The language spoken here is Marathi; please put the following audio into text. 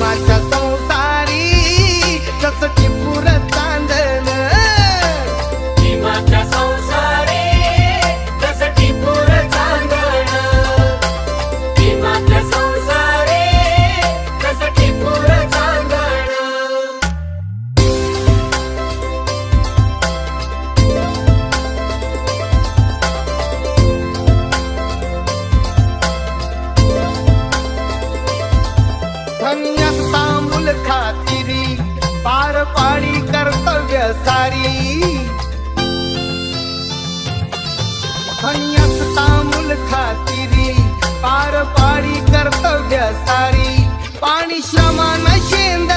भीमाच्या संसारी जसं टिपूर चांदण, भीमाच्या संसारी जसं टिपूर चांदण, भीमाच्या संसारी जसं टिपूर चांदण. धन्यस्ता मूल खातिरी पार पाडी कर्तव्य सारी, धन्यस्ता मूल खातिरी पार पाडी कर्तव्य सारी. पाणी श्रमानं शेंद